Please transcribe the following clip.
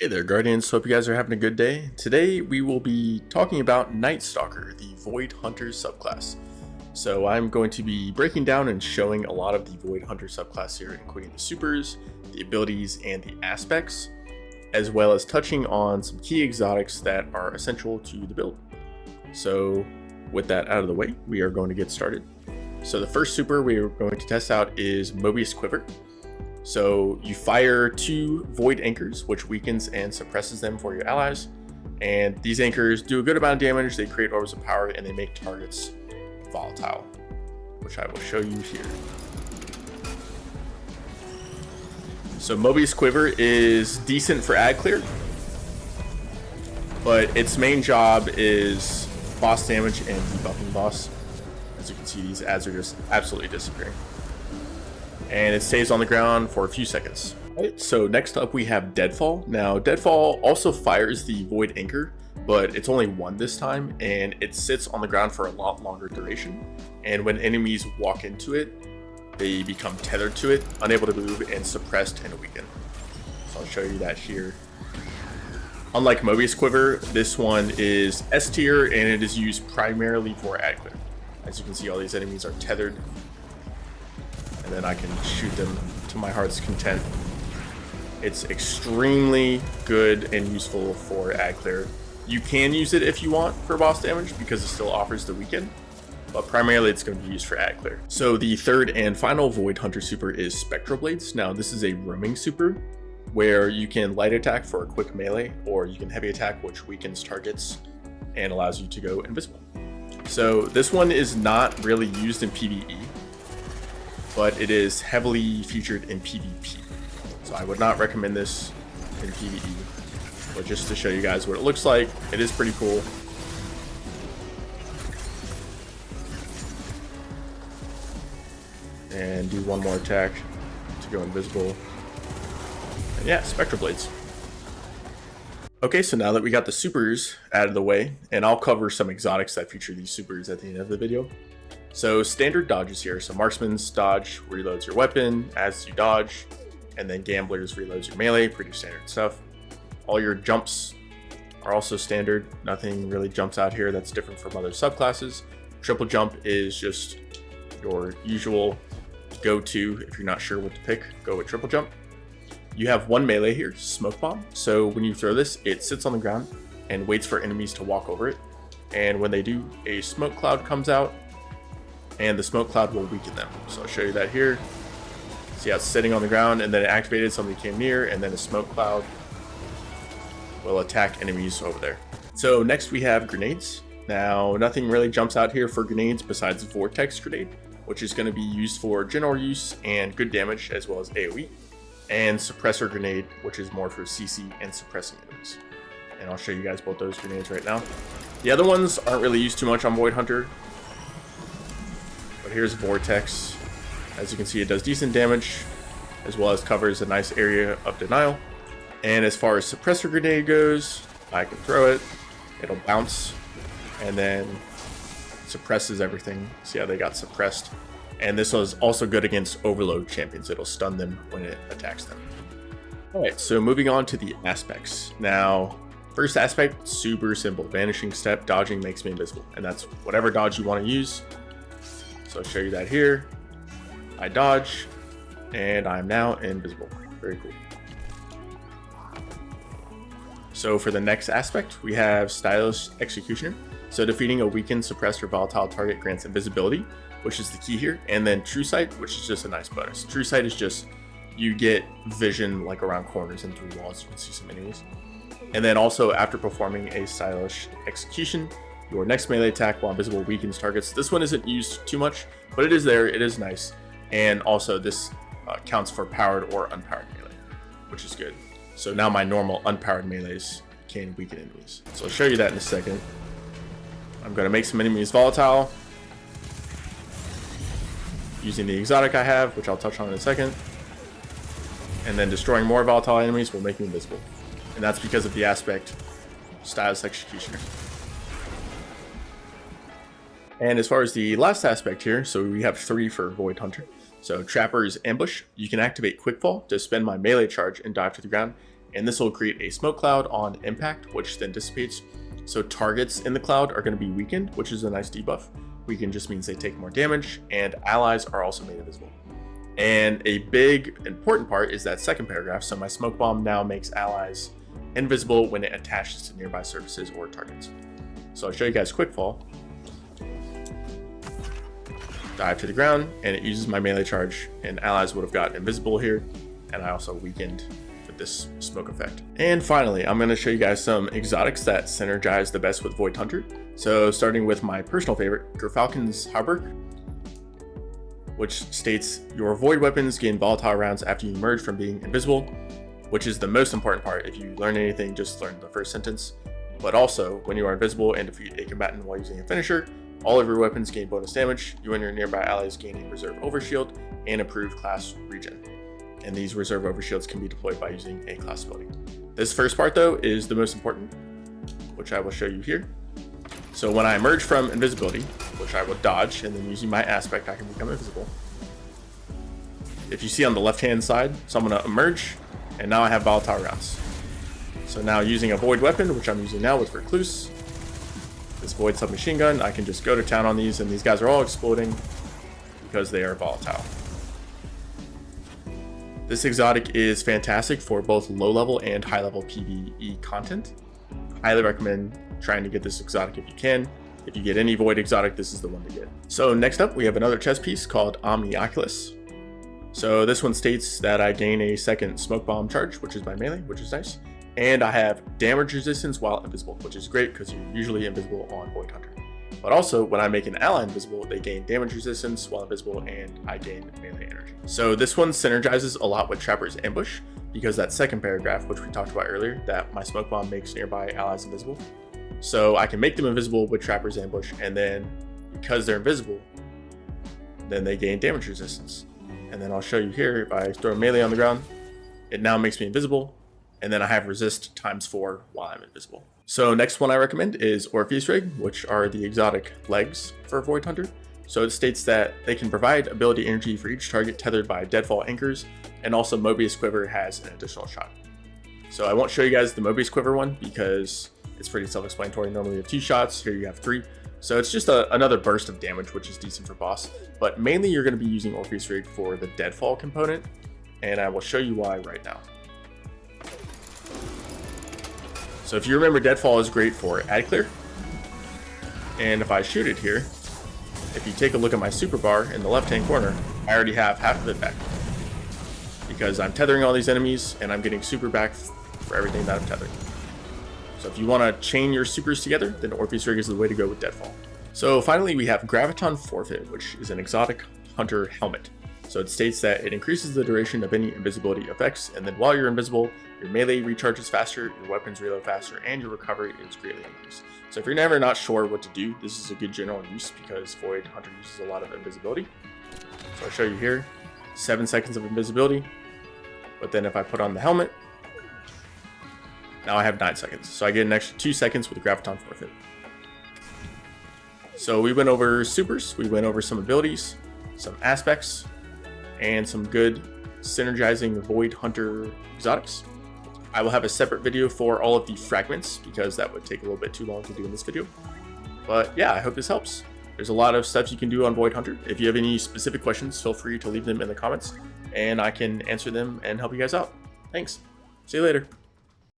Hey there, Guardians. Hope you guys are having a good day. Today we will be talking about Night Stalker, the Void Hunter subclass. So I'm going to be breaking down and showing a lot of the Void Hunter subclass here, including the supers, the abilities, and the aspects, as well as touching on some key exotics that are essential to the build. So with that out of the way, we are going to get started. So the first super we are going to test out is Mobius Quiver. So you fire 2 Void Anchors, which weakens and suppresses them for your allies. And these anchors do a good amount of damage, they create orbs of power, and they make targets volatile, which I will show you here. So Mobius Quiver is decent for ad clear, but its main job is boss damage and debuffing boss. As you can see, these ads are just absolutely disappearing. And it stays on the ground for a few seconds. Right, so next up we have Deadfall. Now Deadfall also fires the Void Anchor, but it's only 1 this time, and it sits on the ground for a lot longer duration. And when enemies walk into it, they become tethered to it, unable to move, and suppressed and weakened. So I'll show you that here. Unlike Mobius Quiver, this one is S tier, and it is used primarily for ad clear. As you can see, all these enemies are tethered, and then I can shoot them to my heart's content. It's extremely good and useful for ad clear. You can use it if you want for boss damage because it still offers the weaken, but primarily it's going to be used for ad clear. So the third and final Void Hunter super is Spectral Blades. Now this is a roaming super where you can light attack for a quick melee, or you can heavy attack, which weakens targets and allows you to go invisible. So this one is not really used in PvE, but it is heavily featured in PvP. So I would not recommend this in PvE, but just to show you guys what it looks like, it is pretty cool. And do one more attack to go invisible. And yeah, Spectral Blades. Okay, so now that we got the supers out of the way, and I'll cover some exotics that feature these supers at the end of the video. So standard dodges here. So Marksman's dodge reloads your weapon as you dodge, and then Gambler's reloads your melee, pretty standard stuff. All your jumps are also standard. Nothing really jumps out here that's different from other subclasses. Triple jump is just your usual go-to. If you're not sure what to pick, go with triple jump. You have 1 melee here, Smoke Bomb. So when you throw this, it sits on the ground and waits for enemies to walk over it. And when they do, a smoke cloud comes out, and the smoke cloud will weaken them. So I'll show you that here. See how it's sitting on the ground, and then it activated, somebody came near, and then a smoke cloud will attack enemies over there. So next we have grenades. Now nothing really jumps out here for grenades besides Vortex Grenade, which is going to be used for general use and good damage as well as AoE, and Suppressor Grenade, which is more for CC and suppressing enemies. And I'll show you guys both those grenades right now. The other ones aren't really used too much on Void Hunter, but here's Vortex. As you can see, it does decent damage, as well as covers a nice area of denial. And as far as Suppressor Grenade goes, I can throw it, it'll bounce, and then suppresses everything. See how they got suppressed? And this was also good against Overload champions. It'll stun them when it attacks them. Alright, so moving on to the aspects. Now, first aspect, super simple. Vanishing Step, dodging makes me invisible. And that's whatever dodge you want to use. So I'll show you that here. I dodge, and I'm now invisible. Very cool. So for the next aspect, we have Stylish Executioner. So defeating a weakened, suppressed, or volatile target grants invisibility, which is the key here. And then True Sight, which is just a nice bonus. True Sight is just, you get vision like around corners and through walls. You can see some enemies. And then also after performing a Stylish Execution, your next melee attack while invisible weakens targets. This one isn't used too much, but it is there, it is nice. And also this counts for powered or unpowered melee, which is good. So now my normal unpowered melees can weaken enemies. So I'll show you that in a second. I'm going to make some enemies volatile using the exotic I have, which I'll touch on in a second. And then destroying more volatile enemies will make me invisible. And that's because of the aspect Stylish Executioner. And as far as the last aspect here, so we have 3 for Void Hunter. So Trapper's Ambush, you can activate Quickfall to spend my melee charge and dive to the ground, and this will create a smoke cloud on impact, which then dissipates. So targets in the cloud are going to be weakened, which is a nice debuff. Weakened just means they take more damage, and allies are also made invisible. And a big important part is that second paragraph. So my smoke bomb now makes allies invisible when it attaches to nearby surfaces or targets. So I'll show you guys quick fall. Dive to the ground, and it uses my melee charge, and allies would have got invisible here, and I also weakened with this smoke effect. And finally, I'm going to show you guys some exotics that synergize the best with Void Hunter. So starting with my personal favorite, Gerfalcon's Hauberk, which states your void weapons gain volatile rounds after you emerge from being invisible, which is the most important part. If you learn anything, just learn the first sentence. But also, when you are invisible and defeat a combatant while using a finisher, all of your weapons gain bonus damage. You and your nearby allies gain a reserve overshield and improved class regen. And these reserve overshields can be deployed by using a class ability. This first part though is the most important, which I will show you here. So when I emerge from invisibility, which I will dodge, and then using my aspect, I can become invisible. If you see on the left-hand side, so I'm going to emerge, and now I have volatile rounds. So now using a void weapon, which I'm using now with Recluse, this void submachine gun, I can just go to town on these, and these guys are all exploding because they are volatile. This exotic is fantastic for both low-level and high-level PvE content. Highly recommend trying to get this exotic if you can. If you get any void exotic, this is the one to get. So next up, we have another chest piece called Omnioculus. So this one states that I gain a second smoke bomb charge, which is by melee, which is nice. And I have damage resistance while invisible, which is great because you're usually invisible on Void Hunter. But also, when I make an ally invisible, they gain damage resistance while invisible, and I gain melee energy. So this one synergizes a lot with Trapper's Ambush, because that second paragraph, which we talked about earlier, that my smoke bomb makes nearby allies invisible. So I can make them invisible with Trapper's Ambush, and then because they're invisible, then they gain damage resistance. And then I'll show you here, if I throw melee on the ground, it now makes me invisible, and then I have resist ×4 while I'm invisible. So next one I recommend is Orpheus Rig, which are the exotic legs for Void Hunter. So it states that they can provide ability energy for each target tethered by deadfall anchors, and also Mobius Quiver has an additional shot. So I won't show you guys the Mobius Quiver one because it's pretty self-explanatory. Normally you have 2 shots, here you have 3. So it's just another burst of damage, which is decent for boss. But mainly you're going to be using Orpheus Rig for the deadfall component, and I will show you why right now. So if you remember, deadfall is great for ad clear. And if I shoot it here, if you take a look at my super bar in the left-hand corner, I already have half of it back. Because I'm tethering all these enemies, and I'm getting super back for everything that I'm tethering. So if you want to chain your supers together, then Orpheus Rig is the way to go with deadfall. So finally, we have Graviton Forfeit, which is an exotic hunter helmet. So it states that it increases the duration of any invisibility effects, and then while you're invisible, your melee recharges faster, your weapons reload faster, and your recovery is greatly increased. So if you're never not sure what to do, this is a good general use because Void Hunter uses a lot of invisibility. So I'll show you here, 7 seconds of invisibility, but then if I put on the helmet, now I have 9 seconds. So I get an extra 2 seconds with the Graviton Forfeit. So we went over supers, we went over some abilities, some aspects, and some good synergizing Void Hunter exotics. I will have a separate video for all of the fragments because that would take a little bit too long to do in this video. But yeah, I hope this helps. There's a lot of stuff you can do on Void Hunter. If you have any specific questions, feel free to leave them in the comments and I can answer them and help you guys out. Thanks. See you later.